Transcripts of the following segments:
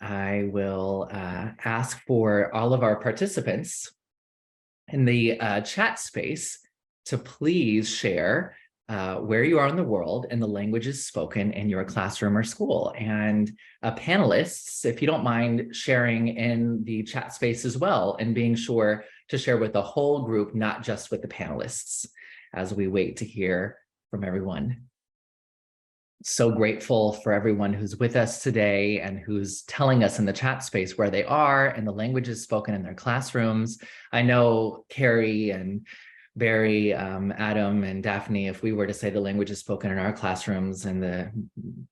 I will ask for all of our participants in the chat space to please share where you are in the world and the languages spoken in your classroom or school. And panelists, if you don't mind sharing in the chat space as well, and being sure to share with the whole group, not just with the panelists, as we wait to hear from everyone. So grateful for everyone who's with us today and who's telling us in the chat space where they are and the languages spoken in their classrooms. I know Carrie and Barry, Adam and Daphne, if we were to say the languages spoken in our classrooms and the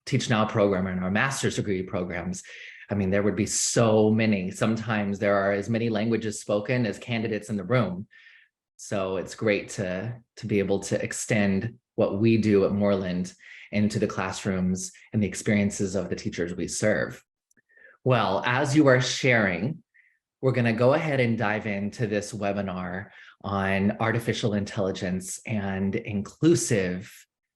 Teach Now program and our master's degree programs, I mean, there would be so many. Sometimes there are as many languages spoken as candidates in the room. So it's great to be able to extend what we do at Moreland into the classrooms and the experiences of the teachers we serve. Well, as you are sharing, we're going to go ahead and dive into this webinar on artificial intelligence and inclusive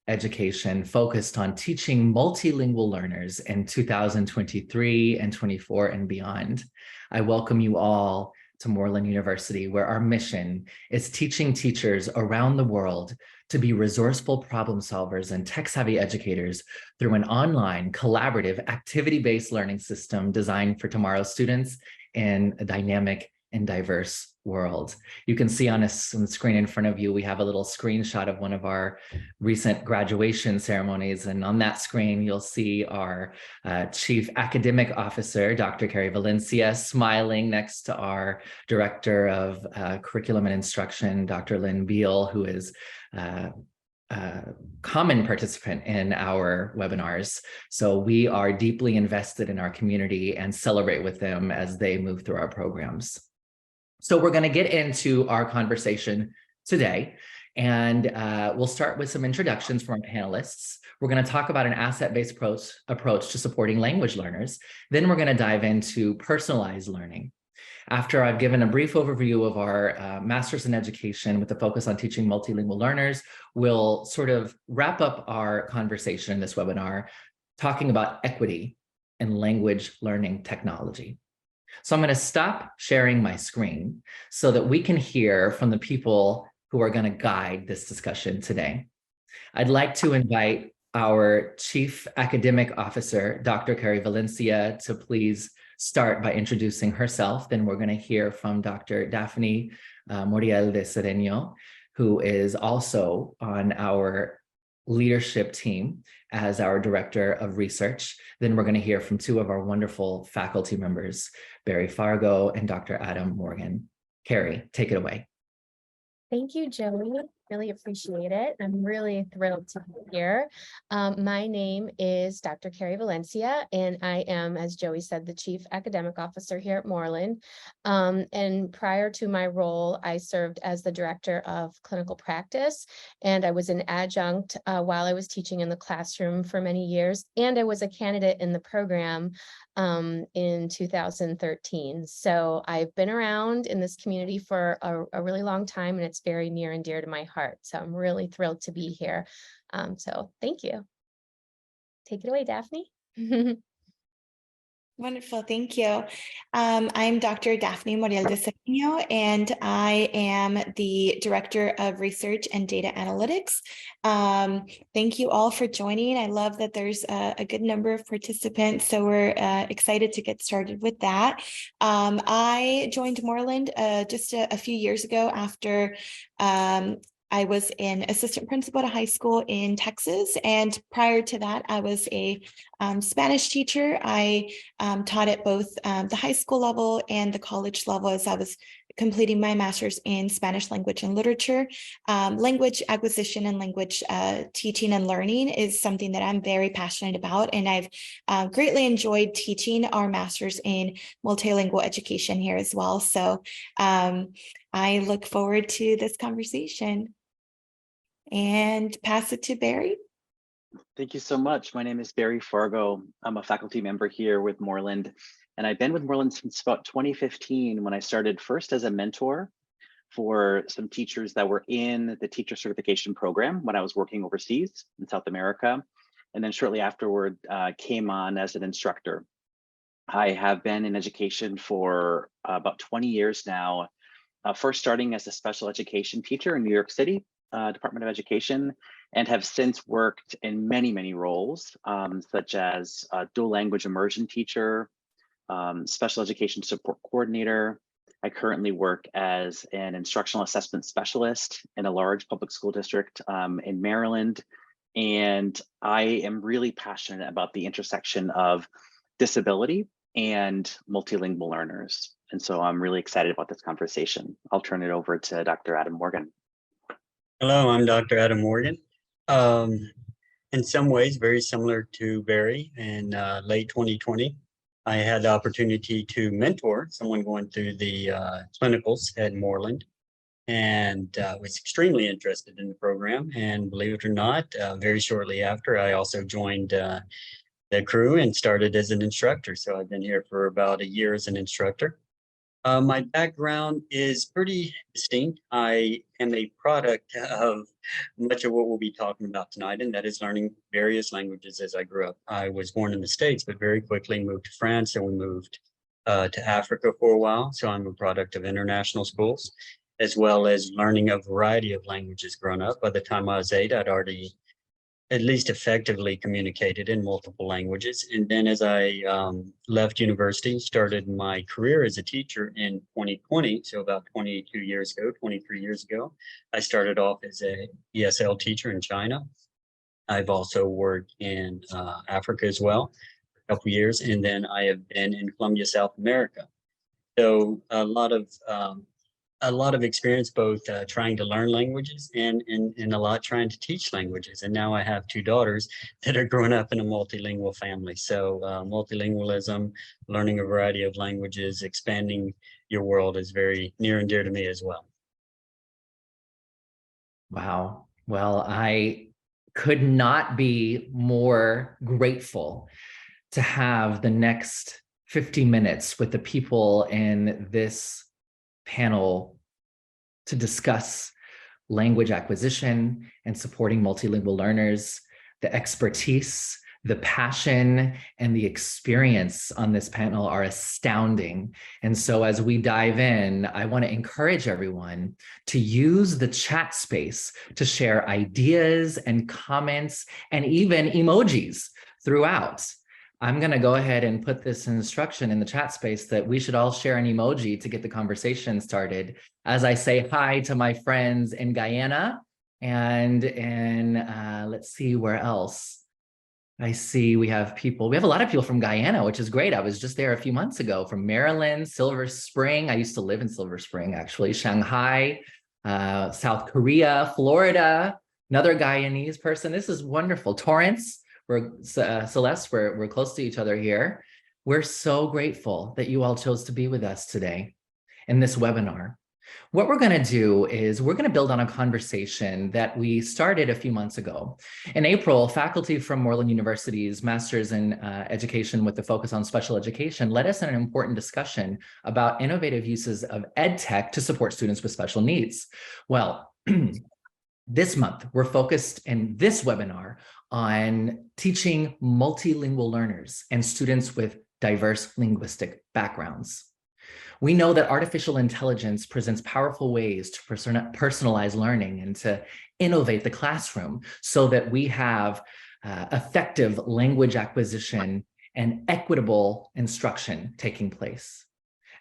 education focused on teaching multilingual learners in 2023 and 24 and beyond. I welcome you all to Moreland University, where our mission is teaching teachers around the world to be resourceful problem solvers and tech-savvy educators through an online, collaborative, activity-based learning system designed for tomorrow's students in a dynamic and diverse world. You can see on the screen in front of you, we have a little screenshot of one of our recent graduation ceremonies. And on that screen, you'll see our Chief Academic Officer, Dr. Carrie Valencia, smiling next to our Director of Curriculum and Instruction, Dr. Lynn Beal, who is common participant in our webinars. So we are deeply invested in our community and celebrate with them as they move through our programs. So we're going to get into our conversation today, and we'll start with some introductions from our panelists. We're going to talk about an asset-based approach to supporting language learners. Then we're going to dive into personalized learning. After I've given a brief overview of our Master's in Education with a focus on teaching multilingual learners, we'll sort of wrap up our conversation in this webinar talking about equity and language learning technology. So I'm going to stop sharing my screen so that we can hear from the people who are going to guide this discussion today. I'd like to invite our Chief Academic Officer, Dr. Carrie Valencia, to please start by introducing herself. Then we're going to hear from Dr. Daphne Moriel de Sereno, who is also on our leadership team as our Director of Research. Then we're going to hear from two of our wonderful faculty members, Barry Fargo and Dr. Adam Morgan. Carrie, take it away. Thank you, Joey. Really appreciate it. I'm really thrilled to be here. My name is Dr. Carrie Valencia, and I am, as Joey said, the Chief Academic Officer here at Moreland. And prior to my role, I served as the Director of Clinical Practice, and I was an adjunct while I was teaching in the classroom for many years, and I was a candidate in the program in 2013. So I've been around in this community for a really long time, and it's very near and dear to my heart. So I'm really thrilled to be here. So thank you. Take it away, Daphne. Wonderful, thank you. I'm Dr. Daphne Moriel de Sereno, and I am the Director of Research and Data Analytics. Thank you all for joining. I love that there's a good number of participants, so we're excited to get started with that. I joined Moreland just a few years ago after I was an assistant principal at a high school in Texas, and prior to that, I was a Spanish teacher. I taught at both the high school level and the college level as I was completing my master's in Spanish language and literature. Language acquisition and language teaching and learning is something that I'm very passionate about, and I've greatly enjoyed teaching our master's in multilingual education here as well. So I look forward to this conversation and pass it to Barry. Thank you so much. My name is Barry Fargo. I'm a faculty member here with Moreland, and I've been with Moreland since about 2015 when I started first as a mentor for some teachers that were in the teacher certification program when I was working overseas in South America. And then shortly afterward, came on as an instructor. I have been in education for about 20 years now, first starting as a special education teacher in New York City, Department of Education, and have since worked in many, many roles, such as dual language immersion teacher, special education support coordinator. I currently work as an instructional assessment specialist in a large public school district in Maryland. And I am really passionate about the intersection of disability and multilingual learners. And so I'm really excited about this conversation. I'll turn it over to Dr. Adam Morgan. Hello, I'm Dr. Adam Morgan. In some ways, very similar to Barry. In late 2020, I had the opportunity to mentor someone going through the clinicals at Moreland, and was extremely interested in the program. And believe it or not, very shortly after, I also joined the crew and started as an instructor. So I've been here for about a year as an instructor. My background is pretty distinct. I am a product of much of what we'll be talking about tonight, and that is learning various languages as I grew up. I was born in the States, but very quickly moved to France, and we moved to Africa for a while. So I'm a product of international schools, as well as learning a variety of languages growing up. By the time I was 8, I'd already at least effectively communicated in multiple languages. And then as I left university, started my career as a teacher in 2020, so about 22 years ago, 23 years ago, I started off as a ESL teacher in China. I've also worked in Africa as well, a couple of years, and then I have been in Colombia, South America. So a lot of experience, both trying to learn languages and a lot trying to teach languages. And now I have 2 daughters that are growing up in a multilingual family. So multilingualism, learning a variety of languages, expanding your world is very near and dear to me as well. Wow. Well, I could not be more grateful to have the next 50 minutes with the people in this panel to discuss language acquisition and supporting multilingual learners. The expertise, the passion, and the experience on this panel are astounding. And so as we dive in, I want to encourage everyone to use the chat space to share ideas and comments and even emojis throughout. I'm going to go ahead and put this instruction in the chat space that we should all share an emoji to get the conversation started as I say hi to my friends in Guyana and in, let's see where else. I see we have a lot of people from Guyana, which is great. I was just there a few months ago, from Maryland, Silver Spring. I used to live in Silver Spring, actually, Shanghai, South Korea, Florida, another Guyanese person. This is wonderful. Torrance. Celeste, we're close to each other here. We're so grateful that you all chose to be with us today in this webinar. What we're going to do is we're going to build on a conversation that we started a few months ago. In April, faculty from Moreland University's Master's in Education with the focus on special education led us in an important discussion about innovative uses of EdTech to support students with special needs. Well, this month, we're focused in this webinar on teaching multilingual learners and students with diverse linguistic backgrounds. We know that artificial intelligence presents powerful ways to personalize learning and to innovate the classroom so that we have effective language acquisition and equitable instruction taking place.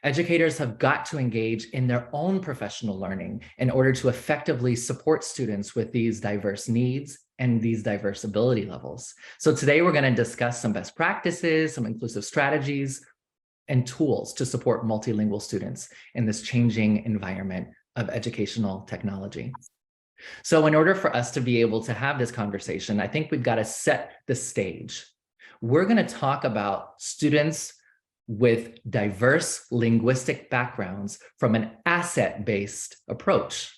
Educators have got to engage in their own professional learning in order to effectively support students with these diverse needs and these diverse ability levels. So today we're going to discuss some best practices, some inclusive strategies, and tools to support multilingual students in this changing environment of educational technology. So in order for us to be able to have this conversation, I think we've got to set the stage. We're going to talk about students with diverse linguistic backgrounds from an asset-based approach.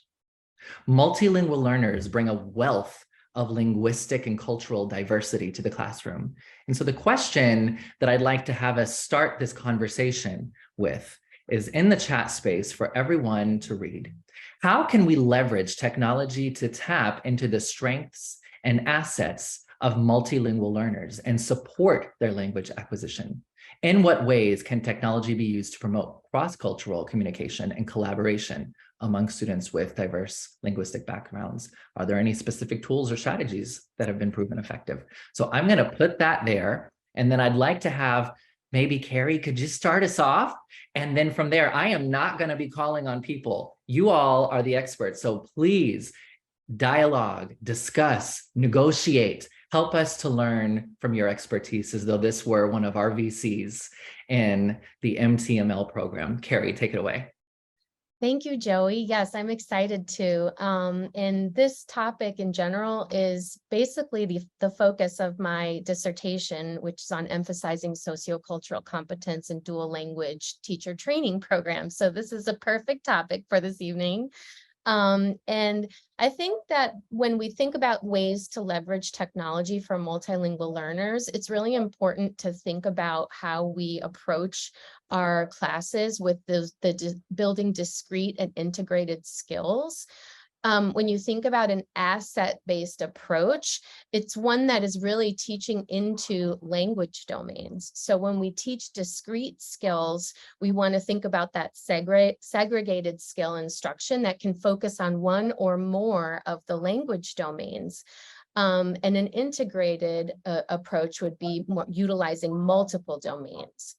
Multilingual learners bring a wealth of linguistic and cultural diversity to the classroom. And so the question that I'd like to have us start this conversation with is in the chat space for everyone to read. How can we leverage technology to tap into the strengths and assets of multilingual learners and support their language acquisition? In what ways can technology be used to promote cross-cultural communication and collaboration among students with diverse linguistic backgrounds? Are there any specific tools or strategies that have been proven effective? So I'm going to put that there. And then I'd like to have maybe Carrie could just start us off. And then from there, I am not going to be calling on people. You all are the experts. So please dialogue, discuss, negotiate, help us to learn from your expertise as though this were one of our VCs in the MTML program. Carrie, take it away. Thank you, Joey. Yes, I'm excited to. And this topic in general is basically the focus of my dissertation, which is on emphasizing sociocultural competence in dual language teacher training programs. So this is a perfect topic for this evening. And I think that when we think about ways to leverage technology for multilingual learners, it's really important to think about how we approach our classes with building discrete and integrated skills. When you think about an asset-based approach, it's one that is really teaching into language domains. So when we teach discrete skills, we want to think about that segregated skill instruction that can focus on one or more of the language domains. And an integrated approach would be utilizing multiple domains.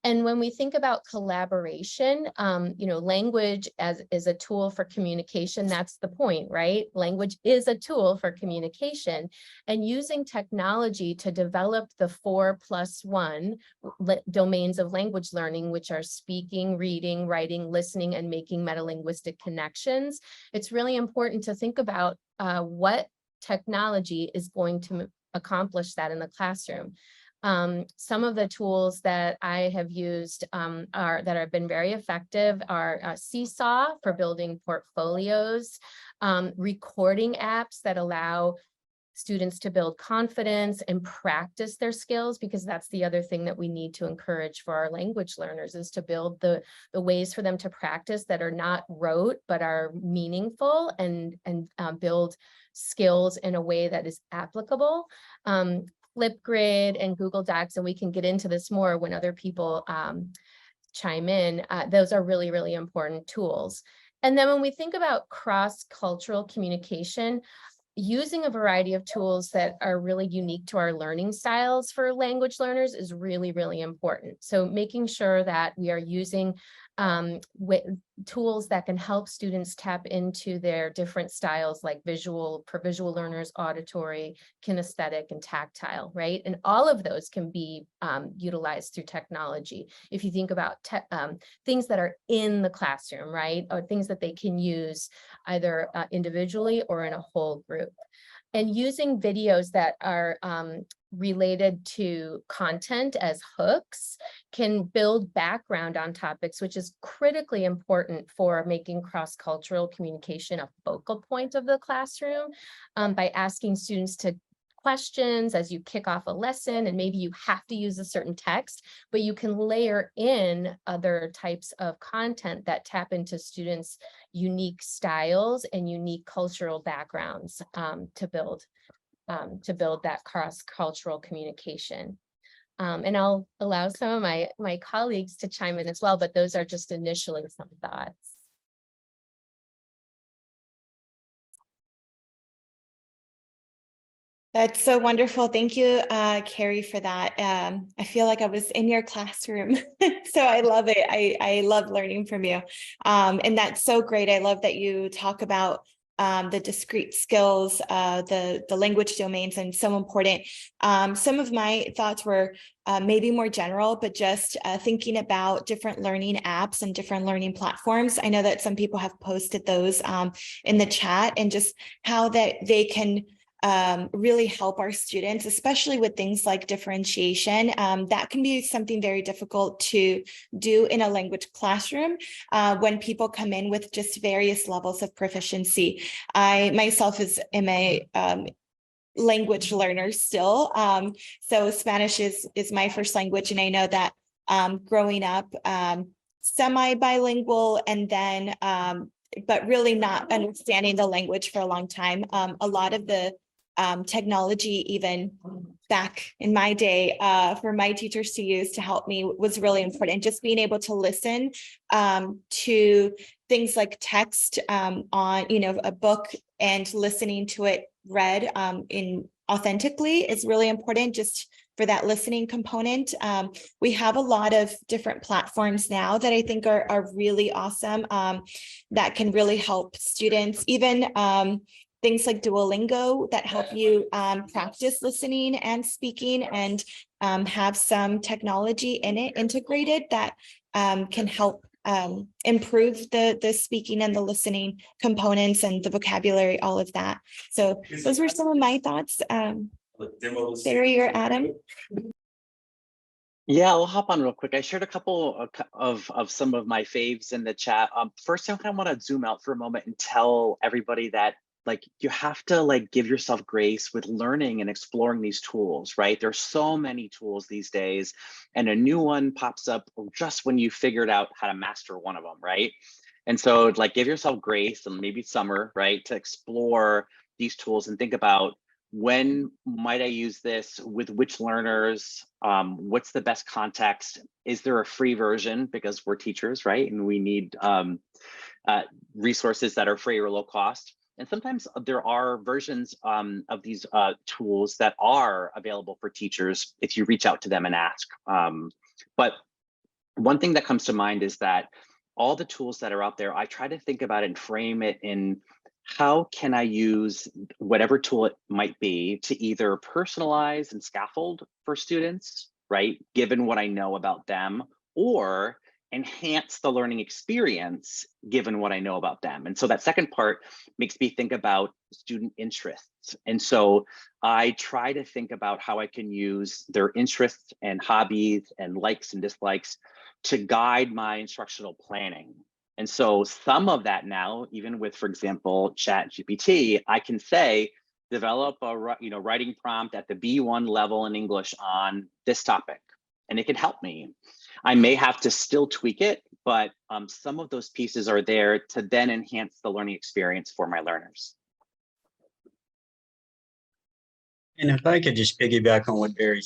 And when we think about collaboration, language is a tool for communication. That's the point, right? Language is a tool for communication, and using technology to develop the 4+1 domains of language learning, which are speaking, reading, writing, listening, and making metalinguistic connections. It's really important to think about what technology is going to accomplish that in the classroom. Some of the tools that I have used that have been very effective are Seesaw for building portfolios, recording apps that allow students to build confidence and practice their skills, because that's the other thing that we need to encourage for our language learners, is to build the ways for them to practice that are not rote but are meaningful, and build skills in a way that is applicable. Flipgrid and Google Docs, and we can get into this more when other people chime in. Those are really, really important tools. And then when we think about cross-cultural communication, using a variety of tools that are really unique to our learning styles for language learners is really, really important. So making sure that we are using tools that can help students tap into their different styles, like visual, for visual learners, auditory, kinesthetic, and tactile, right? And all of those can be utilized through technology. If you think about things that are in the classroom, right? Or things that they can use either individually or in a whole group. And using videos that are related to content as hooks can build background on topics, which is critically important for making cross-cultural communication a focal point of the classroom, by asking students to questions as you kick off a lesson, and maybe you have to use a certain text, but you can layer in other types of content that tap into students' unique styles and unique cultural backgrounds to build that cross-cultural communication. And I'll allow some of my colleagues to chime in as well, but those are just initially some thoughts. That's so wonderful. Thank you, Carrie, for that. I feel like I was in your classroom, so I love it. I love learning from you. And that's so great. I love that you talk about the discrete skills, the language domains, and so important. Some of my thoughts were maybe more general, but just thinking about different learning apps and different learning platforms. I know that some people have posted those in the chat, and just how that they can really help our students, especially with things like differentiation. That can be something very difficult to do in a language classroom when people come in with just various levels of proficiency. I myself am a language learner still. So Spanish is my first language, and I know that growing up semi-bilingual, and then but really not understanding the language for a long time, a lot of the technology even back in my day for my teachers to use to help me was really important. Just being able to listen to things like text on, a book and listening to it read in authentically is really important just for that listening component. We have a lot of different platforms now that I think are really awesome that can really help students, even things like Duolingo that help you practice listening and speaking and have some technology in it integrated that can help improve the speaking and the listening components and the vocabulary, all of that. So those were some of my thoughts. Barry or Adam? Yeah, I'll hop on real quick. I shared a couple of some of my faves in the chat. First, I kind of want to zoom out for a moment and tell everybody that you have to give yourself grace with learning and exploring these tools, right? There's so many tools these days, and a new one pops up just when you figured out how to master one of them, right? And so give yourself grace and maybe summer, right, to explore these tools and think about, when might I use this, with which learners, what's the best context? Is there a free version, because we're teachers, right? And we need resources that are free or low cost. And sometimes there are versions of these tools that are available for teachers if you reach out to them and ask. But one thing that comes to mind is that all the tools that are out there, I try to think about and frame it in, how can I use whatever tool it might be to either personalize and scaffold for students, right, given what I know about them, or enhance the learning experience given what I know about them. And so that second part makes me think about student interests. And so I try to think about how I can use their interests and hobbies and likes and dislikes to guide my instructional planning. And so some of that now, even with, for example, ChatGPT, I can say, develop a writing prompt at the B1 level in English on this topic, and it can help me. I may have to still tweak it, but some of those pieces are there to then enhance the learning experience for my learners. And if I could just piggyback on what Barry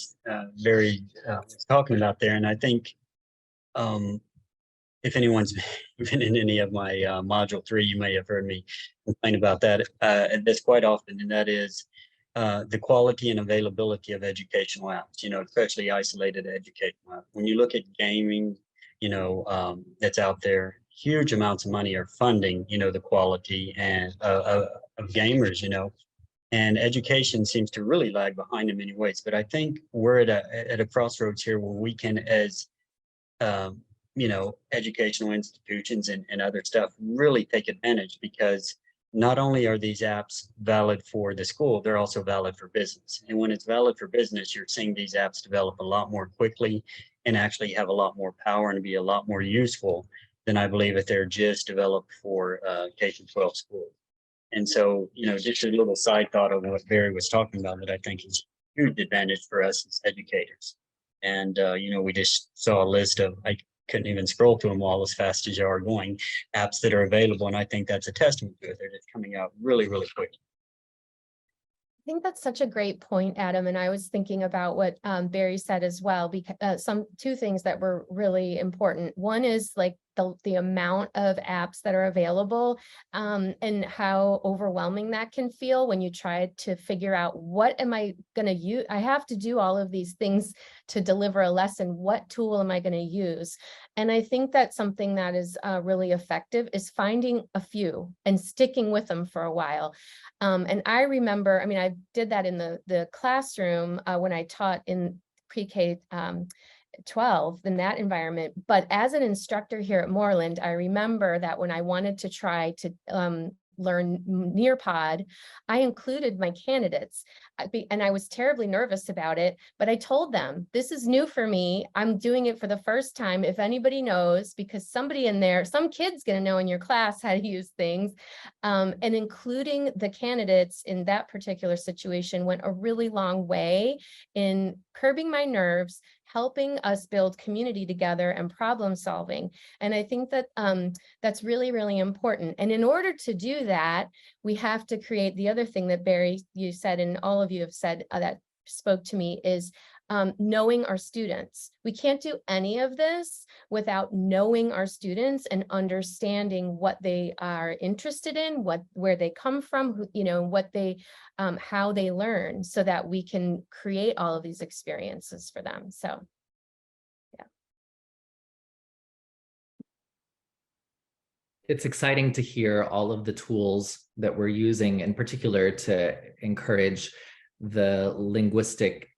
was talking about there, and I think if anyone's been in any of my module 3, you may have heard me complain about that. And that's quite often, and that is the quality and availability of educational apps, especially isolated educational apps. When you look at gaming, that's out there, huge amounts of money are funding, the quality and of gamers, and education seems to really lag behind in many ways. But I think we're at a crossroads here where we can, as educational institutions and other stuff, really take advantage, because not only are these apps valid for the school, they're also valid for business. And when it's valid for business, you're seeing these apps develop a lot more quickly and actually have a lot more power and be a lot more useful than I believe if they're just developed for K-12 schools. And so, just a little side thought of what Barry was talking about that I think is a huge advantage for us as educators. And, we just saw a list of, I couldn't even scroll through them all as fast as you are going, apps that are available. And I think that's a testament to it. They're just coming out really, really quick. I think that's such a great point, Adam. And I was thinking about what Barry said as well, because two things that were really important. One is the amount of apps that are available and how overwhelming that can feel when you try to figure out, what am I going to use? I have to do all of these things to deliver a lesson. What tool am I going to use? And I think that something that is really effective is finding a few and sticking with them for a while. And I remember, I did that in the classroom when I taught in pre-K 12 in that environment. But as an instructor here at Moreland, I remember that when I wanted to try to learn Nearpod, I included my candidates, and I was terribly nervous about it, but I told them, this is new for me. I'm doing it for the first time. If anybody knows, because somebody in there, some kid's going to know in your class how to use things, and including the candidates in that particular situation went a really long way in curbing my nerves, helping us build community together and problem solving. And I think that that's really, really important. And in order to do that, we have to create the other thing that Barry, you said, and all of you have said that spoke to me, is knowing our students. We can't do any of this without knowing our students and understanding what they are interested in, where they come from, what they, how they learn, so that we can create all of these experiences for them. So, yeah. It's exciting to hear all of the tools that we're using, in particular to encourage the linguistic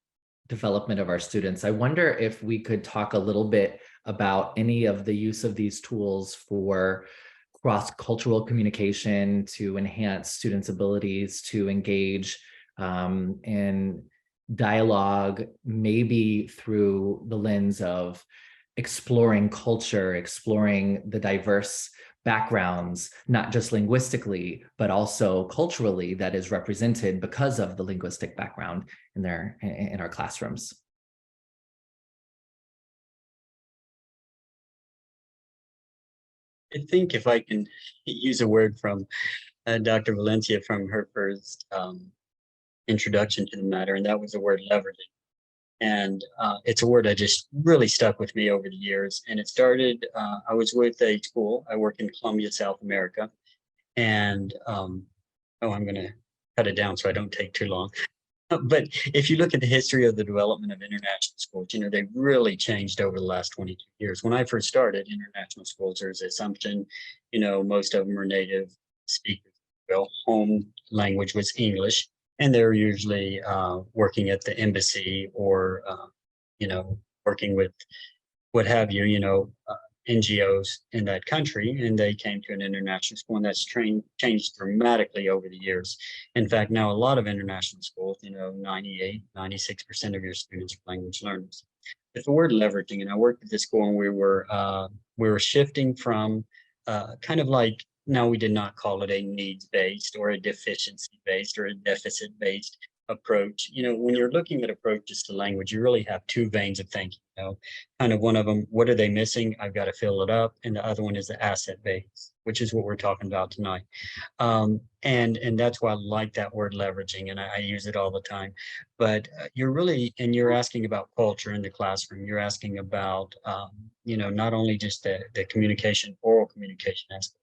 development of our students. I wonder if we could talk a little bit about any of the use of these tools for cross-cultural communication to enhance students' abilities to engage in dialogue, maybe through the lens of exploring culture, exploring the diverse backgrounds, not just linguistically, but also culturally, that is represented because of the linguistic background in our classrooms. I think if I can use a word from Dr. Valencia from her first introduction to the matter, and that was the word leveraging. And it's a word that just really stuck with me over the years. And it started, I was with a school, I work in Colombia, South America. And, oh, I'm going to cut it down so I don't take too long. But if you look at the history of the development of international schools, they've really changed over the last 22 years. When I first started international schools, there's the assumption, most of them are native speakers. Well, home language was English. And they're usually working at the embassy or, working with what have you, NGOs in that country. And they came to an international school, and that's changed dramatically over the years. In fact, now a lot of international schools, 98, 96% of your students are language learners. But the word leveraging, and I worked at this school, and we were shifting from kind of like, now we did not call it a needs-based or a deficiency-based or a deficit-based approach. When you're looking at approaches to language, you really have two veins of thinking. Kind of one of them, what are they missing? I've got to fill it up. And the other one is the asset base, which is what we're talking about tonight. And that's why I like that word leveraging, and I use it all the time. But you're asking about culture in the classroom. You're asking about, not only just the communication, oral communication aspect,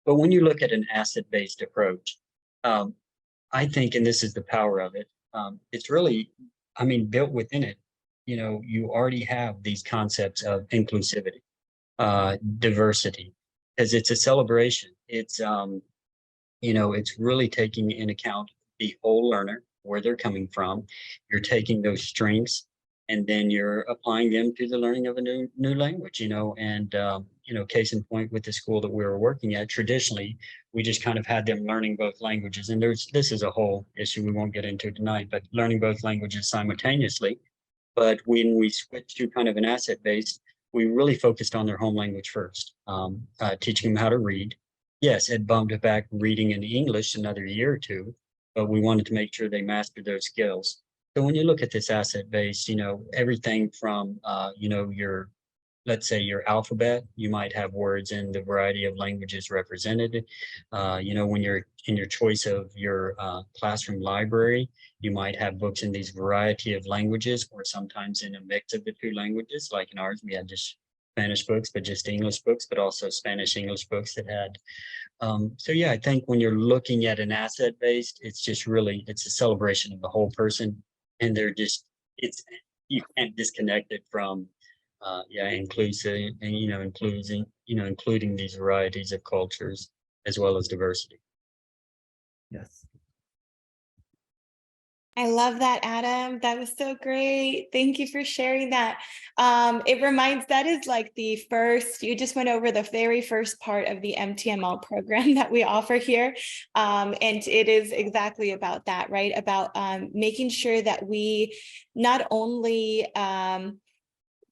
but when you look at an asset-based approach, I think, and this is the power of it, it's really, built within it. You already have these concepts of inclusivity, diversity, because it's a celebration. It's, it's really taking in account the whole learner, where they're coming from. You're taking those strengths, and then you're applying them to the learning of a new language, and case in point with the school that we were working at, traditionally, we just kind of had them learning both languages. And this is a whole issue we won't get into tonight, but learning both languages simultaneously. But when we switched to kind of an asset based, we really focused on their home language first, teaching them how to read. Yes, it bumped it back reading in English another year or two, but we wanted to make sure they mastered those skills. So when you look at this asset base, everything from, let's say your alphabet, you might have words in the variety of languages represented. When you're in your choice of your classroom library, you might have books in these variety of languages, or sometimes in a mix of the two languages. Like in ours, we had just Spanish books, but just English books, but also Spanish English books that had. So yeah, I think when you're looking at an asset based, it's a celebration of the whole person. And you can't disconnect it from inclusive, and including these varieties of cultures as well as diversity. Yes. I love that, Adam. That was so great. Thank you for sharing that. That is like you just went over the very first part of the MTML program that we offer here. And it is exactly about that, right? About making sure that we not only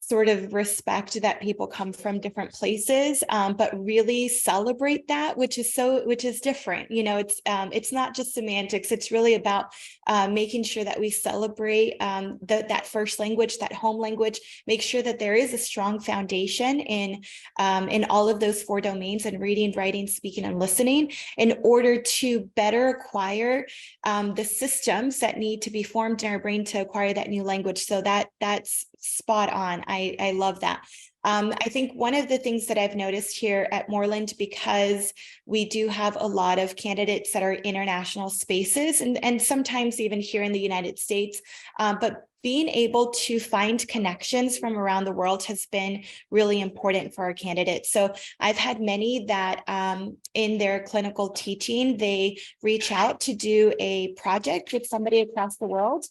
sort of respect that people come from different places, but really celebrate that, which is different. You know, it's not just semantics. It's really about making sure that we celebrate that first language, that home language, make sure that there is a strong foundation in all of those 4 domains, and reading, writing, speaking, and listening, in order to better acquire the systems that need to be formed in our brain to acquire that new language. So that's spot on. I love that. I think one of the things that I've noticed here at Moreland, because we do have a lot of candidates that are international spaces, and sometimes even here in the United States, but being able to find connections from around the world has been really important for our candidates. So I've had many that in their clinical teaching, they reach out to do a project with somebody across the world.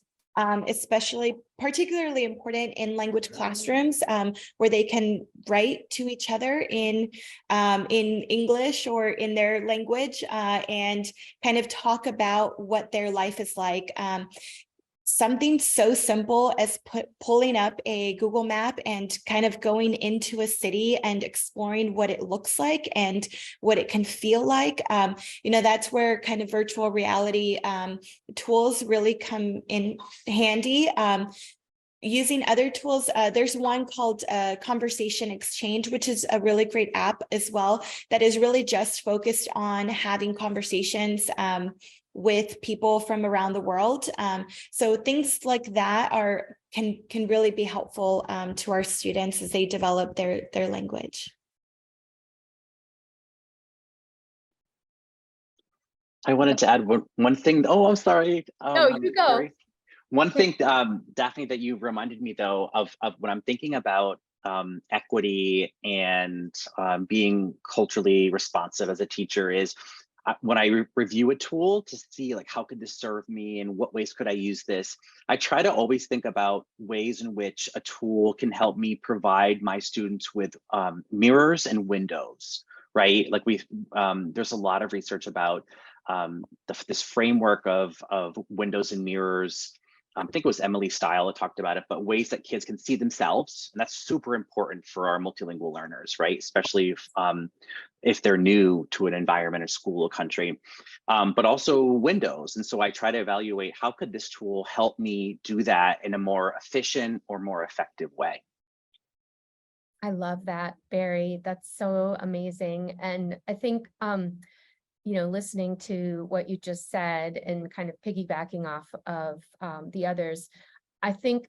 Particularly important in language classrooms, where they can write to each other in English or in their language, and kind of talk about what their life is like. Something so simple as pulling up a Google map and kind of going into a city and exploring what it looks like and what it can feel like. You know, that's where kind of virtual reality tools really come in handy. Using other tools, there's one called Conversation Exchange, which is a really great app as well, that is really just focused on having conversations with people from around the world. So things like that can really be helpful to our students as they develop their language. I wanted to add one thing. Oh, I'm sorry. No, you go. Carrie. One thing, Daphne, that you reminded me though of when I'm thinking about equity and being culturally responsive as a teacher is when I review a tool to see like, how could this serve me and what ways could I use this? I try to always think about ways in which a tool can help me provide my students with mirrors and windows, right? Like there's a lot of research about this framework of windows and mirrors. I think it was Emily Stile that talked about it, but ways that kids can see themselves. And that's super important for our multilingual learners, right? Especially if they're new to an environment, a school, a country, but also windows. And so I try to evaluate how could this tool help me do that in a more efficient or more effective way. I love that, Barry. That's so amazing. And I think, you know, listening to what you just said and kind of piggybacking off of the others, I think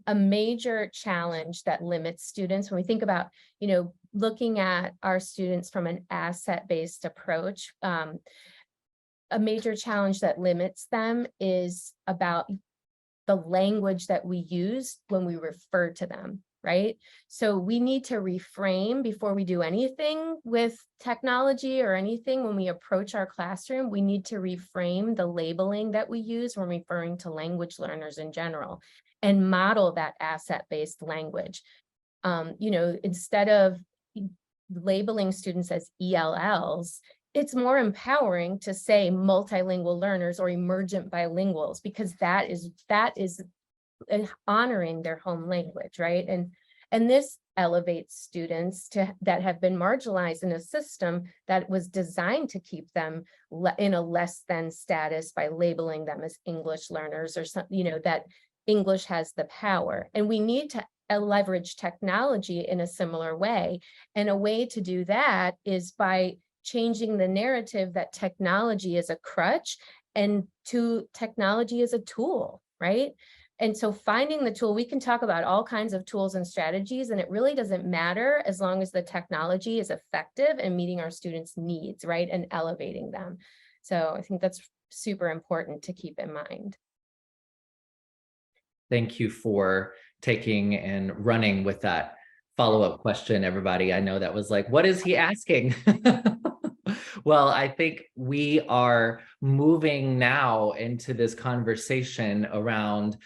a major challenge that limits students when we think about, you know, looking at our students from an asset-based approach, a major challenge that limits them is about the language that we use when we refer to them. Right? So we need to reframe before we do anything with technology or anything. When we approach our classroom, we need to reframe the labeling that we use when referring to language learners in general and model that asset-based language. You know, instead of labeling students as ELLs, it's more empowering to say multilingual learners or emergent bilinguals, because that is honoring their home language, right? And this elevates students that have been marginalized in a system that was designed to keep them in a less than status by labeling them as English learners, or something, you know, that English has the power. And we need to leverage technology in a similar way. And a way to do that is by changing the narrative that technology is a crutch and to technology as a tool, right? And so finding the tool, we can talk about all kinds of tools and strategies, and it really doesn't matter as long as the technology is effective and meeting our students' needs, right? And elevating them. So I think that's super important to keep in mind. Thank you for taking and running with that follow-up question, everybody. I know that was like, what is he asking? Well, I think we are moving now into this conversation around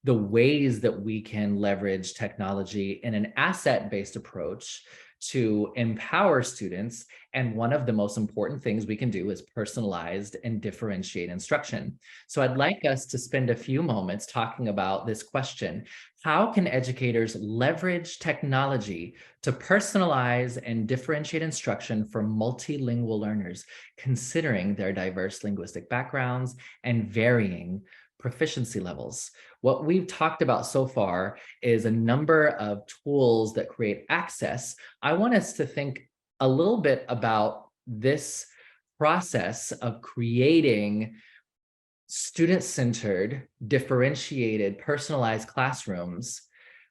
the ways that we can leverage technology in an asset-based approach to empower students. And one of the most important things we can do is personalized and differentiate instruction. So I'd like us to spend a few moments talking about this question. How can educators leverage technology to personalize and differentiate instruction for multilingual learners, considering their diverse linguistic backgrounds and varying proficiency levels? What we've talked about so far is a number of tools that create access. I want us to think a little bit about this process of creating student-centered, differentiated, personalized classrooms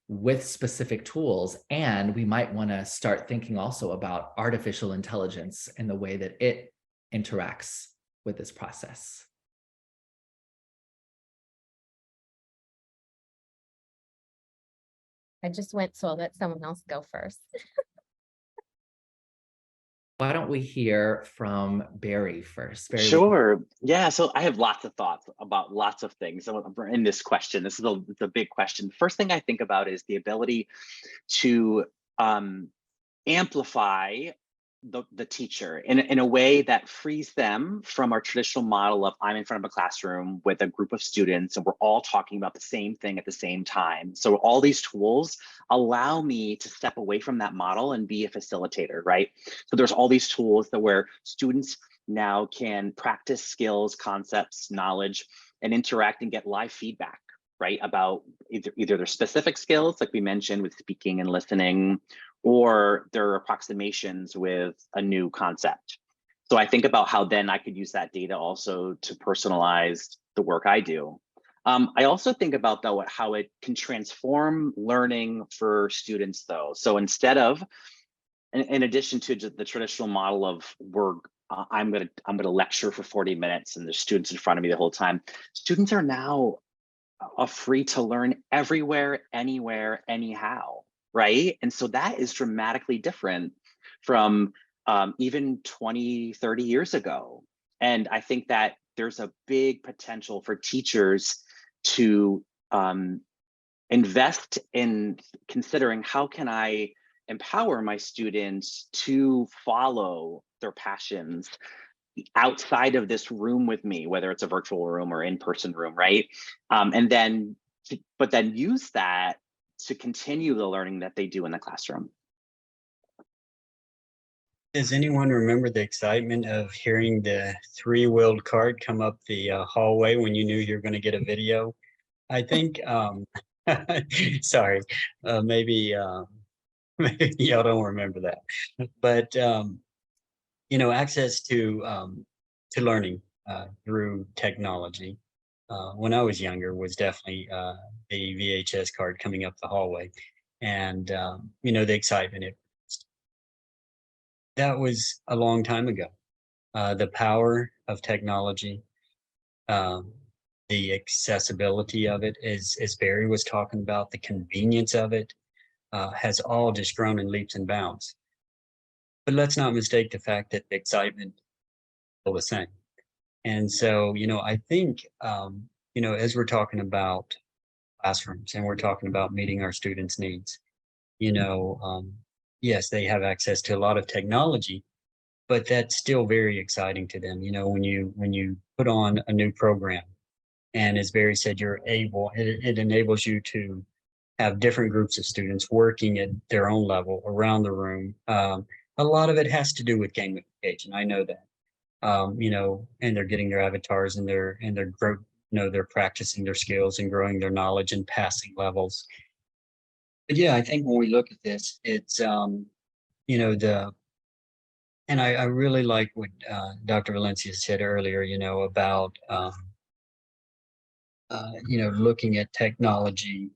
with specific tools. And we might want to start thinking also about artificial intelligence and the way that it interacts with this process. I just went, so I'll let someone else go first. Why don't we hear from Barry first? Barry, Sure. Yeah. So I have lots of thoughts about lots of things in this question. This is the big question. First thing I think about is the ability to amplify the teacher in a way that frees them from our traditional model of I'm in front of a classroom with a group of students and we're all talking about the same thing at the same time. So all these tools allow me to step away from that model and be a facilitator, right? So there's all these tools that where students now can practice skills, concepts, knowledge, and interact and get live feedback, right? About either their specific skills, like we mentioned with speaking and listening, or their approximations with a new concept. So I think about how then I could use that data also to personalize the work I do. I also think about though how it can transform learning for students though. So instead of, in addition to the traditional model of I'm gonna lecture for 40 minutes and there's students in front of me the whole time, students are now free to learn everywhere, anywhere, anyhow, right? And so that is dramatically different from even 20, 30 years ago. And I think that there's a big potential for teachers to invest in considering how can I empower my students to follow their passions outside of this room with me, whether it's a virtual room or in-person room, right? And then, but then use that to continue the learning that they do in the classroom. Does anyone remember the excitement of hearing the three-wheeled cart come up the hallway when you knew you were going to get a video? I think, sorry, maybe y'all don't remember that, but you know, access to learning through technology when I was younger was definitely the VHS card coming up the hallway, and you know, the excitement. That was a long time ago. The power of technology, the accessibility of it, as Barry was talking about, the convenience of it, has all just grown in leaps and bounds. But let's not mistake the fact that the excitement is still the same. And so, you know, I think, you know, as we're talking about classrooms and we're talking about meeting our students' needs, you know, yes, they have access to a lot of technology, but that's still very exciting to them. You know, when you put on a new program, and as Barry said, it enables you to have different groups of students working at their own level around the room. A lot of it has to do with gamification. I know that. You know, and they're getting their avatars and they're you know, they're practicing their skills and growing their knowledge and passing levels. But yeah, I think when we look at this, it's you know, and I really like what Dr. Valencia said earlier, you know, about you know, looking at technology,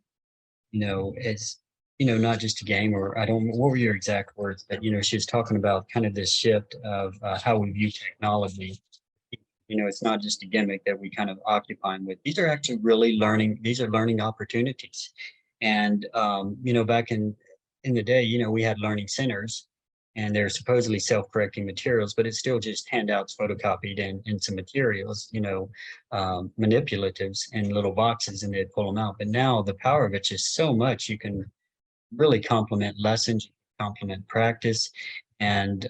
you know, as, you know, not just a game, or what were your exact words, but, you know, she was talking about kind of this shift of how we view technology. You know, it's not just a gimmick that we kind of occupy with. These are actually really these are learning opportunities. And, you know, back in the day, you know, we had learning centers and they're supposedly self-correcting materials, but it's still just handouts photocopied in some materials, you know, manipulatives in little boxes, and they'd pull them out. But now the power of it's just so much. You can really complement lessons, complement practice. And,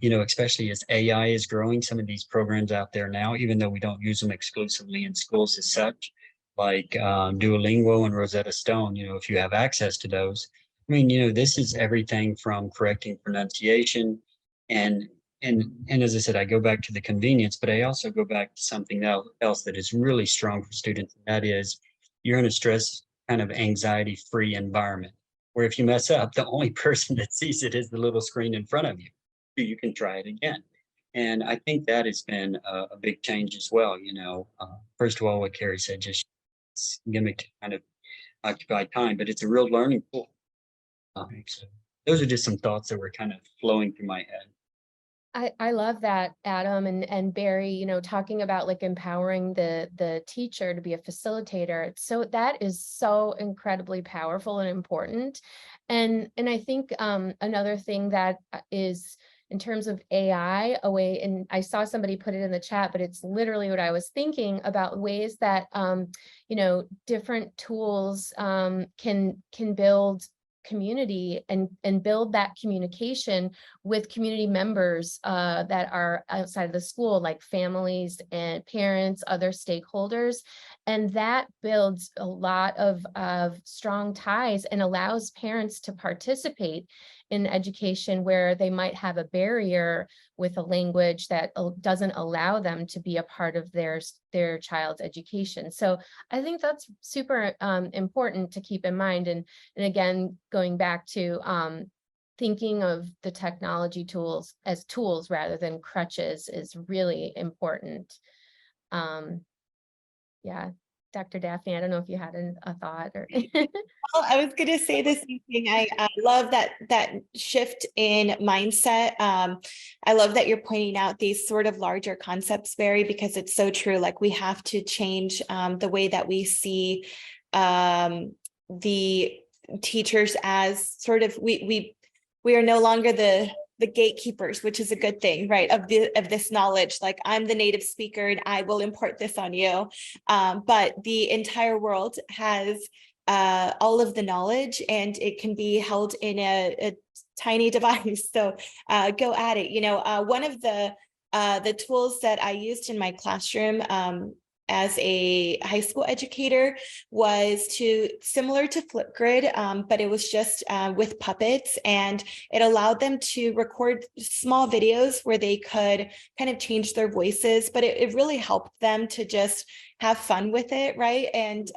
you know, especially as AI is growing, some of these programs out there now, even though we don't use them exclusively in schools as such, like Duolingo and Rosetta Stone, if you have access to those. I mean, this is everything from correcting pronunciation and and as I said, I go back to the convenience, but I also go back to something else that is really strong for students, and that is you're in a stress kind of anxiety-free environment where if you mess up, the only person that sees it is the little screen in front of you. So you can try it again. And I think that has been a big change as well. First of all, what Carrie said, just gimmick to kind of occupy time, but it's a real learning tool. So those are just some thoughts that were kind of flowing through my head. I love that, Adam and Barry, talking about like empowering the teacher to be a facilitator. So that is so incredibly powerful and important. And I think another thing that is in terms of AI, and I saw somebody put it in the chat, but it's literally what I was thinking about, ways that different tools can build community and build that communication with community members that are outside of the school, like families and parents, other stakeholders. And that builds a lot of strong ties and allows parents to participate in education where they might have a barrier with a language that doesn't allow them to be a part of their child's education. So I think that's super important to keep in mind. And again, going back to thinking of the technology tools as tools rather than crutches is really important. Yeah, Dr. Daphne, I don't know if you had a thought or. Well, I was going to say the same thing. I love that shift in mindset. I love that you're pointing out these sort of larger concepts, Barry, because it's so true. Like we have to change the way that we see the teachers as sort of we are no longer the gatekeepers, which is a good thing, right? Of this knowledge, like I'm the native speaker and I will impart this on you. But the entire world has all of the knowledge and it can be held in a tiny device. So go at it. One of the tools that I used in my classroom as a high school educator was similar to Flipgrid, but it was just with puppets, and it allowed them to record small videos where they could kind of change their voices, but it really helped them to just have fun with it, right? And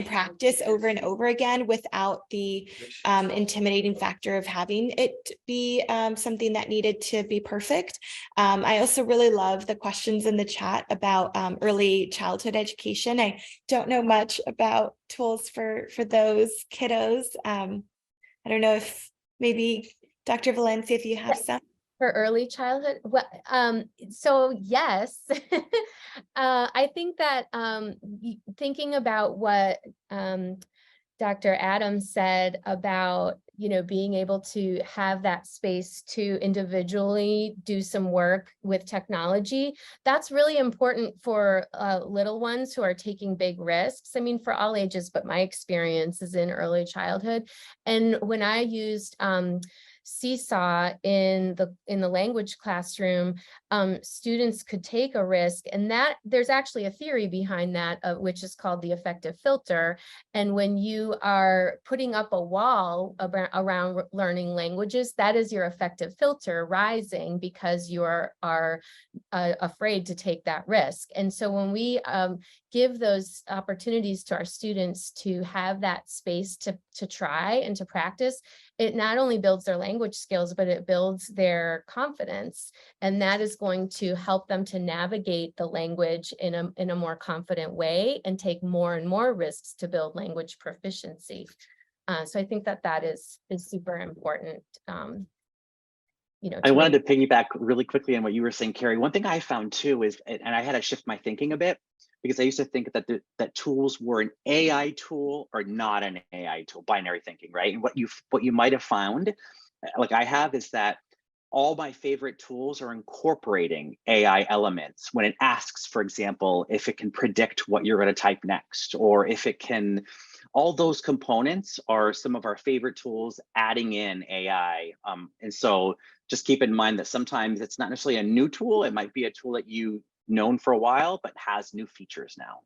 practice over and over again without the intimidating factor of having it be something that needed to be perfect. I also really love the questions in the chat about early childhood education. I don't know much about tools for those kiddos. I don't know if maybe Dr. Valencia, if you have some. For early childhood? Well, so yes, I think that thinking about what Dr. Adams said about, being able to have that space to individually do some work with technology, that's really important for little ones who are taking big risks. I mean, for all ages, but my experience is in early childhood. And when I used Seesaw in the language classroom, students could take a risk, and that there's actually a theory behind that, which is called the effective filter. And when you are putting up a wall around learning languages, that is your effective filter rising because you are afraid to take that risk. And so when we give those opportunities to our students to have that space to try and to practice, it not only builds their language skills, but it builds their confidence. And that is going to help them to navigate the language in a more confident way and take more and more risks to build language proficiency. So I think that is super important. I wanted to piggyback really quickly on what you were saying, Carrie. One thing I found too is, and I had to shift my thinking a bit, because I used to think that that tools were an AI tool or not an AI tool, binary thinking, right? And what you might have found, like I have, is that all my favorite tools are incorporating AI elements when it asks, for example, if it can predict what you're going to type next, or if it can. All those components are some of our favorite tools adding in AI. And so just keep in mind that sometimes it's not necessarily a new tool. It might be a tool that you've known for a while, but has new features now.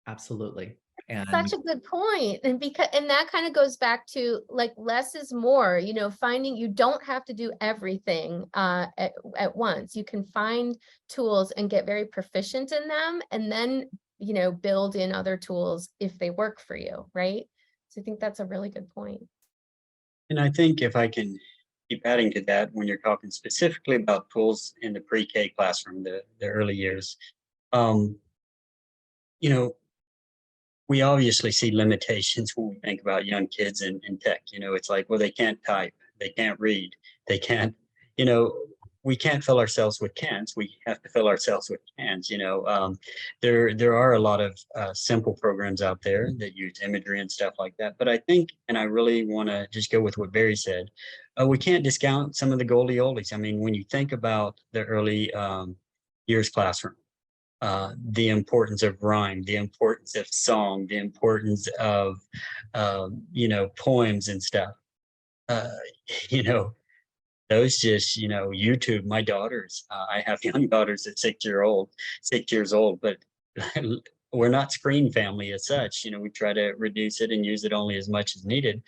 Absolutely. And Such a good point. And that kind of goes back to like less is more, finding you don't have to do everything at once. You can find tools and get very proficient in them and then, build in other tools if they work for you, right? So I think that's a really good point. And I think if I can keep adding to that, when you're talking specifically about tools in the pre-K classroom, the early years, um, you know, we obviously see limitations when we think about young kids in tech. It's like, well, they can't type, they can't read, they can't, you know, we can't fill ourselves with cans. We have to fill ourselves with cans. There are a lot of simple programs out there that use imagery and stuff like that. But I think, and I really want to just go with what Barry said, we can't discount some of the goldie oldies. I mean, when you think about the early years classroom, the importance of rhyme, the importance of song, the importance of, poems and stuff. Uh, you know, those just, YouTube, my daughters, I have young daughters at 6 years old, but we're not screen family as such. We try to reduce it and use it only as much as needed.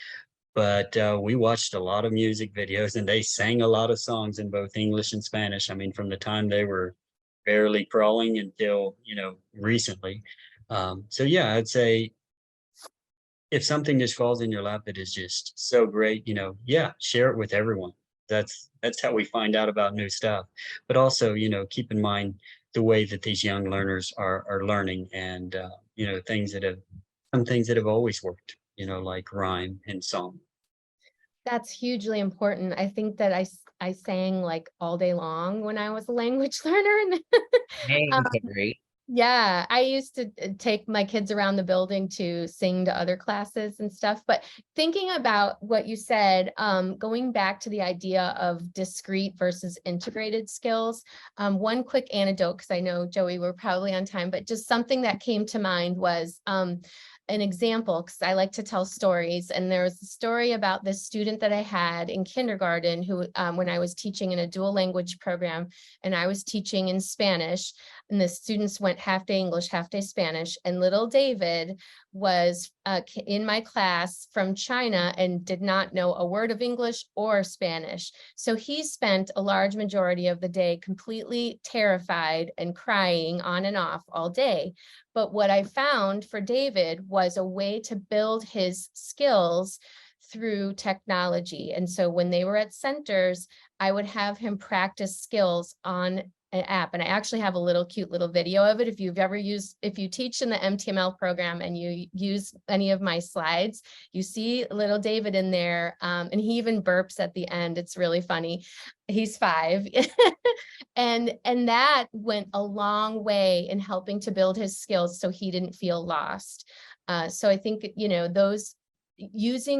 But we watched a lot of music videos and they sang a lot of songs in both English and Spanish. I mean, from the time they were barely crawling until, recently. So yeah, I'd say if something just falls in your lap that is just so great, yeah, share it with everyone. That's how we find out about new stuff. But also, keep in mind the way that these young learners are learning and, some things that have always worked, like rhyme and song. That's hugely important. I think that I sang like all day long when I was a language learner. And hey, Carrie, yeah, I used to take my kids around the building to sing to other classes and stuff. But thinking about what you said, going back to the idea of discrete versus integrated skills, one quick anecdote, because I know, Joey, we're probably on time, but just something that came to mind was an example, because I like to tell stories. And there was a story about this student that I had in kindergarten who, when I was teaching in a dual language program, and I was teaching in Spanish, and the students went half day English, half day Spanish. And little David was in my class from China and did not know a word of English or Spanish. So he spent a large majority of the day completely terrified and crying on and off all day. But what I found for David was a way to build his skills through technology. And so when they were at centers, I would have him practice skills on an app. And I actually have a cute little video of it. If you teach in the MTML program and you use any of my slides, you see little David in there. And he even burps at the end. It's really funny. He's 5. And that went a long way in helping to build his skills so he didn't feel lost. So I think,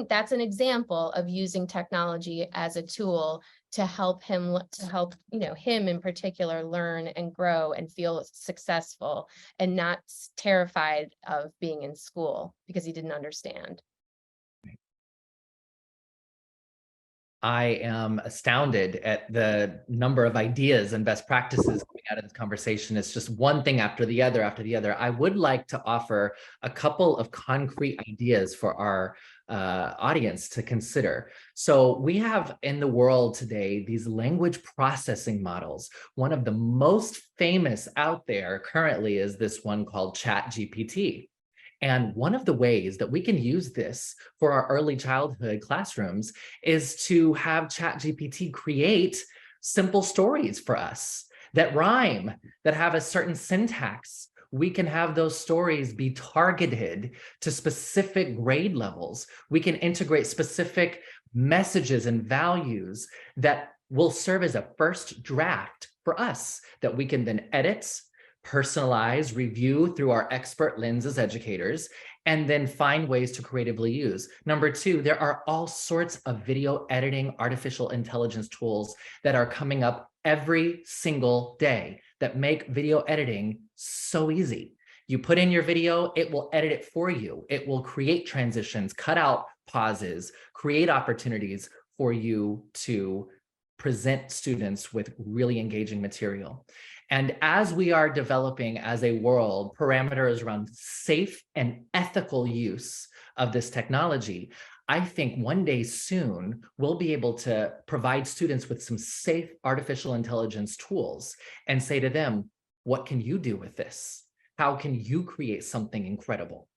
that's an example of using technology as a tool to help him him in particular learn and grow and feel successful and not terrified of being in school because he didn't understand. I am astounded at the number of ideas and best practices coming out of this conversation. It's just one thing after the other after the other. I would like to offer a couple of concrete ideas for our audience to consider. So we have in the world today these language processing models. One of the most famous out there currently is this one called ChatGPT. And one of the ways that we can use this for our early childhood classrooms is to have ChatGPT create simple stories for us that rhyme, that have a certain syntax. We can have those stories be targeted to specific grade levels. We can integrate specific messages and values that will serve as a first draft for us that we can then edit, personalize, review through our expert lens as educators, and then find ways to creatively use. Number 2, there are all sorts of video editing, artificial intelligence tools that are coming up every single day that make video editing so easy. You put in your video, it will edit it for you. It will create transitions, cut out pauses, create opportunities for you to present students with really engaging material. And as we are developing as a world parameters around safe and ethical use of this technology, I think one day soon we'll be able to provide students with some safe artificial intelligence tools and say to them, what can you do with this? How can you create something incredible?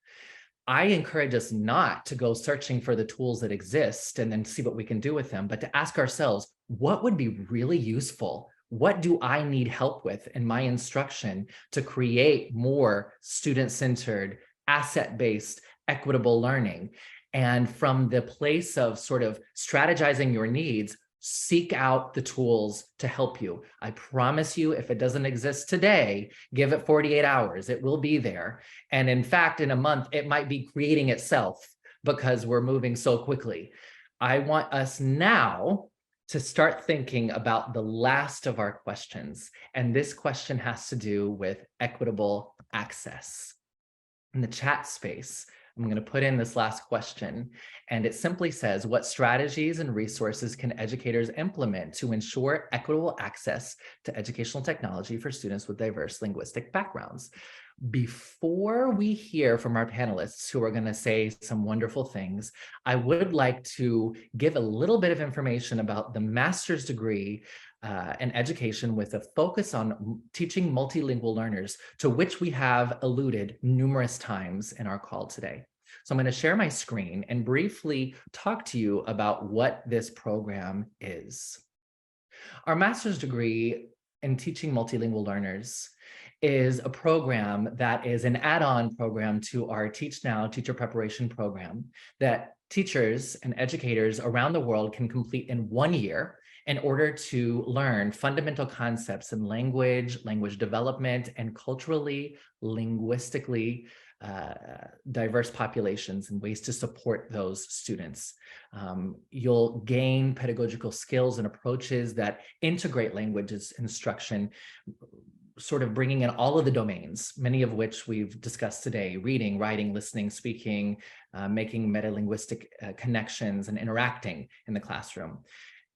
I encourage us not to go searching for the tools that exist and then see what we can do with them, but to ask ourselves, what would be really useful? What do I need help with in my instruction to create more student-centered, asset-based, equitable learning? And from the place of sort of strategizing your needs, seek out the tools to help you. I promise you, if it doesn't exist today, give it 48 hours, it will be there. And in fact, in a month, it might be creating itself because we're moving so quickly. I want us now to start thinking about the last of our questions. And this question has to do with equitable access. In the chat space, I'm going to put in this last question, and it simply says, what strategies and resources can educators implement to ensure equitable access to educational technology for students with diverse linguistic backgrounds? Before we hear from our panelists who are going to say some wonderful things, I would like to give a little bit of information about the master's degree and education with a focus on teaching multilingual learners, to which we have alluded numerous times in our call today. So I'm going to share my screen and briefly talk to you about what this program is. Our master's degree in teaching multilingual learners is a program that is an add-on program to our Teach Now teacher preparation program that teachers and educators around the world can complete in 1 year in order to learn fundamental concepts in language, language development, and culturally, linguistically diverse populations and ways to support those students. You'll gain pedagogical skills and approaches that integrate languages instruction, sort of bringing in all of the domains, many of which we've discussed today: reading, writing, listening, speaking, making meta-linguistic connections and interacting in the classroom.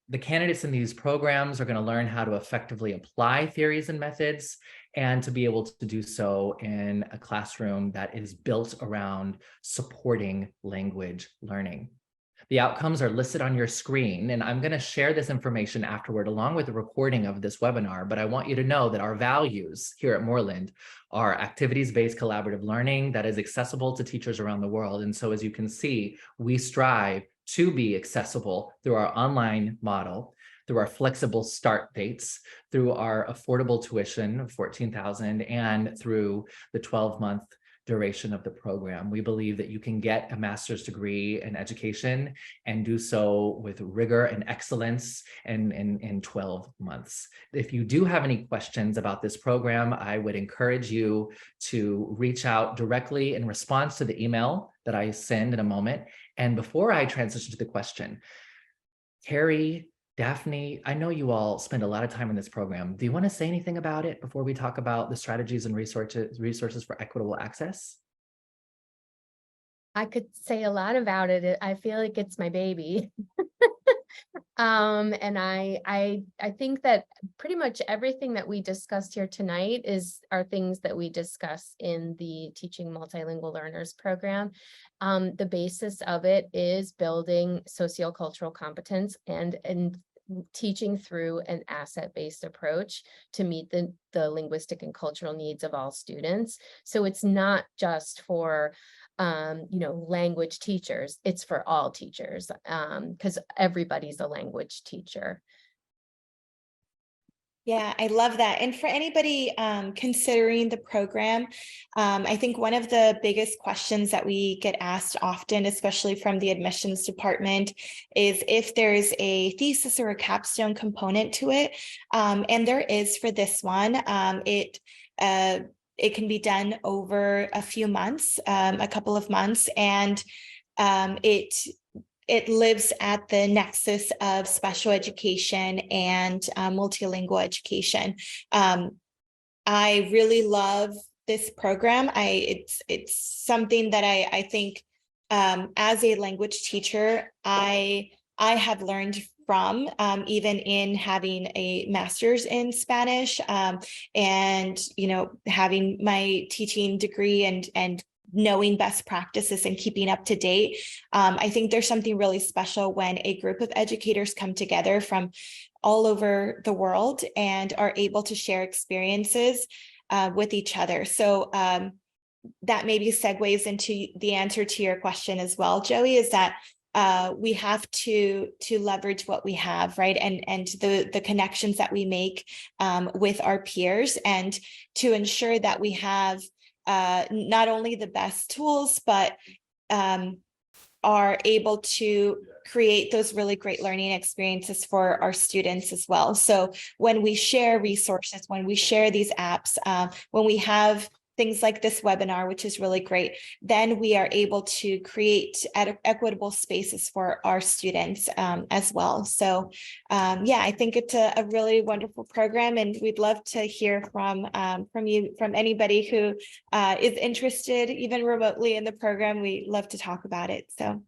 The candidates in these programs are going to learn how to effectively apply theories and methods, and to be able to do so in a classroom that is built around supporting language learning. The outcomes are listed on your screen, and I'm going to share this information afterward along with the recording of this webinar, but I want you to know that our values here at Moreland are activities-based collaborative learning that is accessible to teachers around the world. And so as you can see, we strive to be accessible through our online model, through our flexible start dates, through our affordable tuition of $14,000, and through the 12-month duration of the program. We believe that you can get a master's degree in education and do so with rigor and excellence in 12 months. If you do have any questions about this program, I would encourage you to reach out directly in response to the email that I send in a moment. And before I transition to the question, Carrie, Daphne, I know you all spend a lot of time in this program. Do you want to say anything about it before we talk about the strategies and resources for equitable access? I could say a lot about it. I feel like it's my baby. And I think that pretty much everything that we discussed here tonight are things that we discuss in the Teaching Multilingual Learners program. The basis of it is building sociocultural competence and teaching through an asset-based approach to meet the linguistic and cultural needs of all students. So it's not just for language teachers, it's for all teachers, because everybody's a language teacher. Yeah, I love that. And for anybody considering the program, I think one of the biggest questions that we get asked often, especially from the admissions department, is if there's a thesis or a capstone component to it. And there is for this one. It can be done over a few months, a couple of months, and it lives at the nexus of special education and multilingual education. I really love this program. It's something that I think as a language teacher, I I have learned from, even in having a master's in Spanish, and, you know, having my teaching degree and knowing best practices and keeping up to date. I think there's something really special when a group of educators come together from all over the world and are able to share experiences with each other. So that maybe segues into the answer to your question as well, Joey, is that we have to leverage what we have, right? And the connections that we make with our peers, and to ensure that we have not only the best tools, but are able to create those really great learning experiences for our students as well. So when we share resources, when we share these apps, when we have things like this webinar, which is really great, then we are able to create equitable spaces for our students as well. So yeah, I think it's a really wonderful program, and we'd love to hear from you, from anybody who is interested, even remotely, in the program. We love to talk about it. So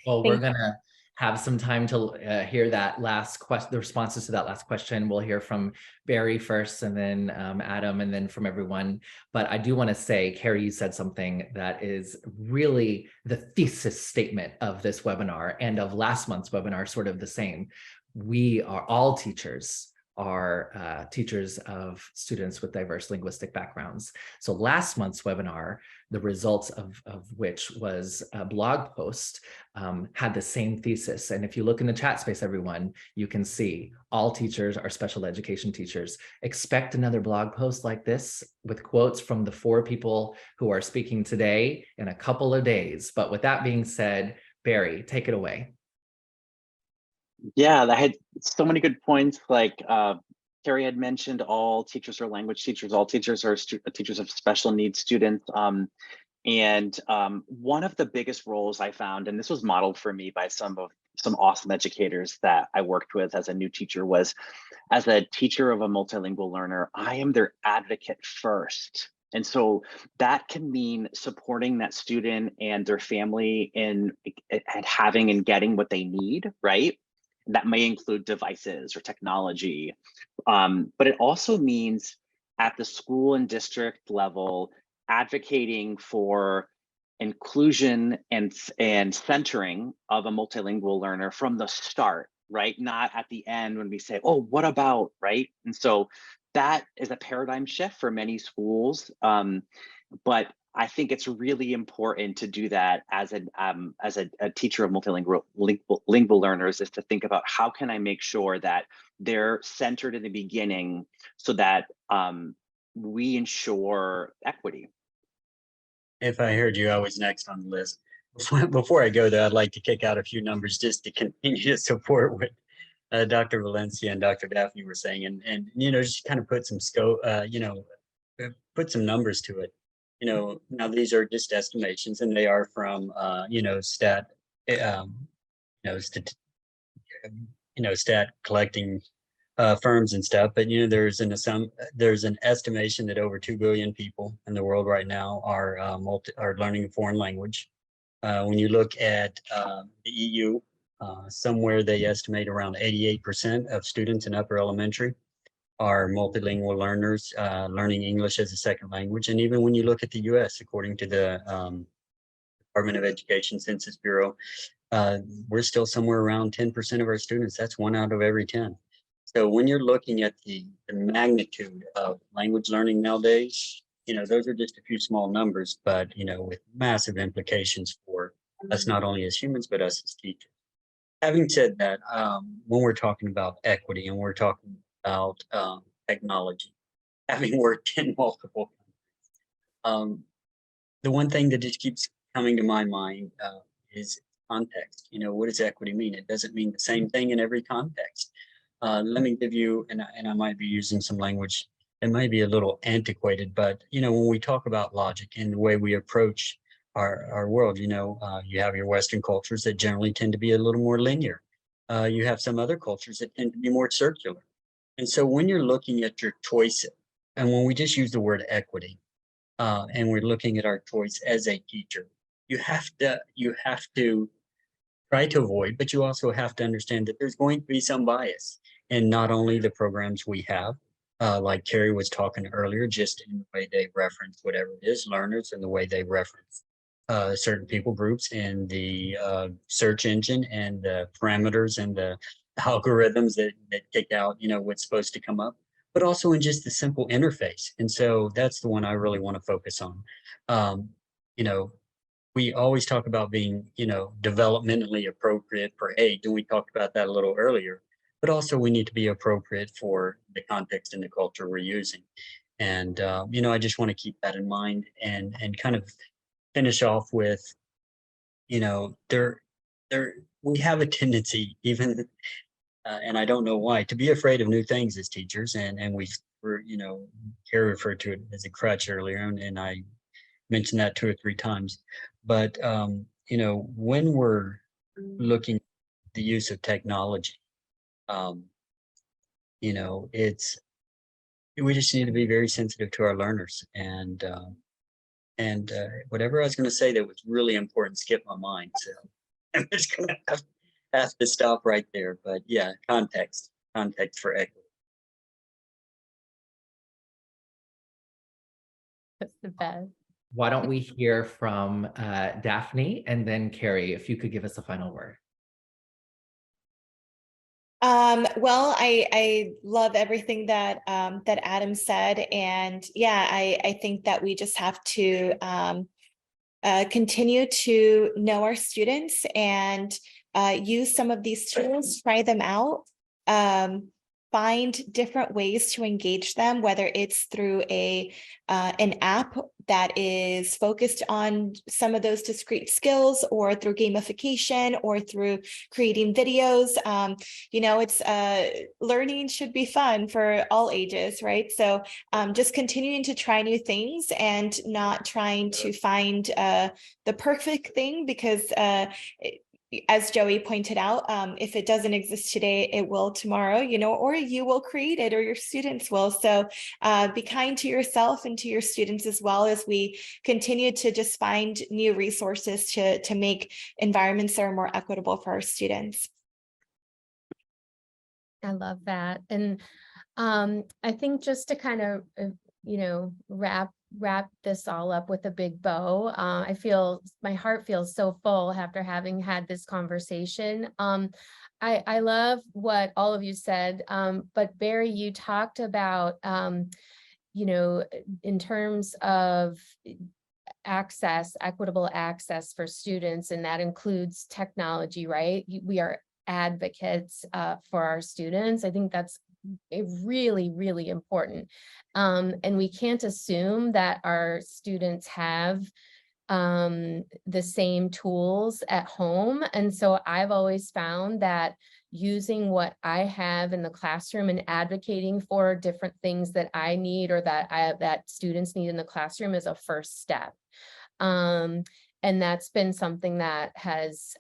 Well, we're gonna have some time to hear that last question, the responses to that last question. We'll hear from Barry first, and then Adam, and then from everyone. But I do want to say, Carrie, you said something that is really the thesis statement of this webinar and of last month's webinar, sort of the same. We are all teachers, are teachers of students with diverse linguistic backgrounds. So last month's webinar, the results of which was a blog post, had the same thesis. And if you look in the chat space, everyone, you can see all teachers are special education teachers. Expect another blog post like this with quotes from the 4 people who are speaking today in a couple of days. But with that being said, Barry, take it away. Yeah, I had so many good points. Like Carrie had mentioned, all teachers are language teachers, all teachers are teachers of special needs students. And one of the biggest roles I found, and this was modeled for me by some awesome educators that I worked with as a new teacher, was as a teacher of a multilingual learner, I am their advocate first. And so that can mean supporting that student and their family in having and getting what they need, right? That may include devices or technology, but it also means at the school and district level, advocating for inclusion and centering of a multilingual learner from the start, right? Not at the end when we say, oh, what about, right? And so that is a paradigm shift for many schools. But I think it's really important to do that as a teacher of multilingual learners, is to think about how can I make sure that they're centered in the beginning so that we ensure equity. If I heard you, I was next on the list. Before I go there, I'd like to kick out a few numbers just to continue to support what Dr. Valencia and Dr. Daphne were saying, and you know, just kind of put some scope, put some numbers to it. You know, now these are just estimations, and they are from stat collecting firms and stuff. But you know, there's an estimation that over 2 billion people in the world right now are learning a foreign language. When you look at the EU, somewhere they estimate around 88% of students in upper elementary are multilingual learners, learning English as a second language. And even when you look at the US, according to the Department of Education Census Bureau, we're still somewhere around 10% of our students. That's 1 out of every 10. So when you're looking at the magnitude of language learning nowadays, you know, those are just a few small numbers, but, you know, with massive implications for us, not only as humans, but us as teachers. Having said that, when we're talking about equity and we're talking about technology, having worked in multiple countries, the one thing that just keeps coming to my mind is context. You know, what does equity mean? It doesn't mean the same thing in every context. Let me give you, and I might be using some language, it might be a little antiquated, but, you know, when we talk about logic and the way we approach our world, you know, you have your Western cultures that generally tend to be a little more linear. You have some other cultures that tend to be more circular. And so when you're looking at your choices, and when we just use the word equity, and we're looking at our choice as a teacher, you have to try to avoid, but you also have to understand that there's going to be some bias in not only the programs we have, like Carrie was talking earlier, just in the way they reference whatever it is, learners, and the way they reference certain people groups in the search engine and the parameters and the algorithms that kick out, what's supposed to come up, but also in just the simple interface. And so that's the one I really want to focus on. Um, you know, we always talk about being, developmentally appropriate for age, and we talked about that a little earlier, but also we need to be appropriate for the context and the culture we're using. And, I just want to keep that in mind and kind of finish off with, there we have a tendency, even, and I don't know why, to be afraid of new things as teachers, and we're, Carrie referred to it as a crutch earlier, and I mentioned that 2 or 3 times. But when we're looking at the use of technology, it's we just need to be very sensitive to our learners. And whatever I was going to say that was really important skipped my mind. So I'm just going to have to stop right there. But yeah, context for equity. That's the best. Why don't we hear from Daphne, and then Carrie, if you could give us a final word. Well, I love everything that that Adam said, and yeah, I think that we just have to continue to know our students and use some of these tools, try them out, find different ways to engage them, whether it's through an app that is focused on some of those discrete skills, or through gamification, or through creating videos. It's learning should be fun for all ages, right? So just continuing to try new things and not trying to find the perfect thing, because as Joey pointed out, if it doesn't exist today, it will tomorrow, or you will create it, or your students will. So be kind to yourself and to your students, as well, as we continue to just find new resources to make environments that are more equitable for our students. I love that. And I think just to kind of, wrap this all up with a big bow. I feel my heart feels so full after having had this conversation. I love what all of you said, but Barry, you talked about, in terms of equitable access for students, and that includes technology, right? We are advocates for our students. I think that's really, really important. And we can't assume that our students have the same tools at home. And so I've always found that using what I have in the classroom and advocating for different things that I need, or that students need in the classroom, is a first step. And that's been something that has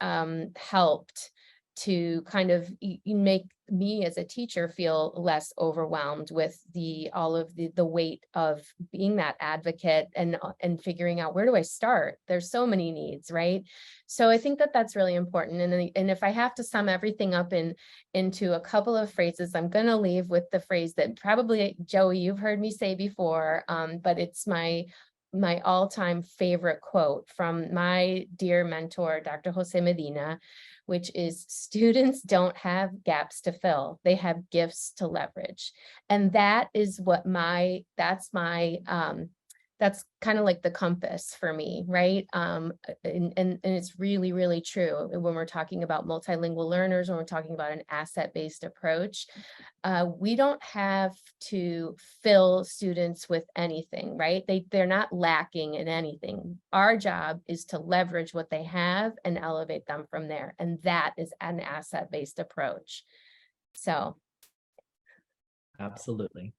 helped to kind of make me as a teacher feel less overwhelmed with all of the weight of being that advocate and figuring out, where do I start? There's so many needs, right? So I think that that's really important. And if I have to sum everything up into a couple of phrases, I'm going to leave with the phrase that probably, Joey, you've heard me say before, but it's my all-time favorite quote from my dear mentor, Dr. Jose Medina, which is, students don't have gaps to fill, they have gifts to leverage. And that is what that's kind of like the compass for me, right? And it's really, really true when we're talking about multilingual learners, when we're talking about an asset-based approach. We don't have to fill students with anything, right? They're not lacking in anything. Our job is to leverage what they have and elevate them from there. And that is an asset-based approach. So. Absolutely.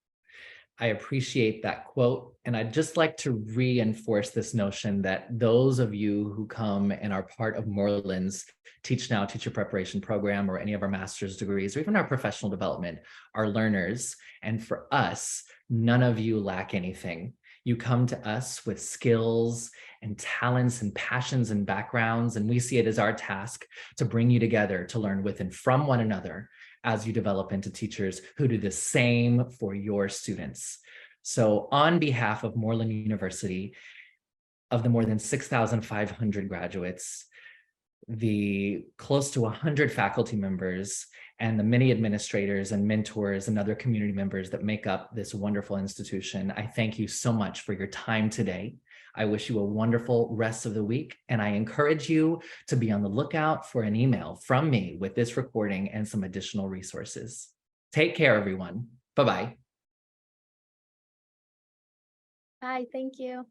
I appreciate that quote. And I'd just like to reinforce this notion that those of you who come and are part of Moreland's Teach Now teacher preparation program, or any of our master's degrees, or even our professional development, are learners. And for us, none of you lack anything. You come to us with skills and talents and passions and backgrounds, and we see it as our task to bring you together to learn with and from one another as you develop into teachers who do the same for your students. So on behalf of Moreland University, of the more than 6,500 graduates, the close to 100 faculty members, and the many administrators and mentors and other community members that make up this wonderful institution, I thank you so much for your time today. I wish you a wonderful rest of the week, and I encourage you to be on the lookout for an email from me with this recording and some additional resources. Take care, everyone. Bye-bye. Bye, thank you.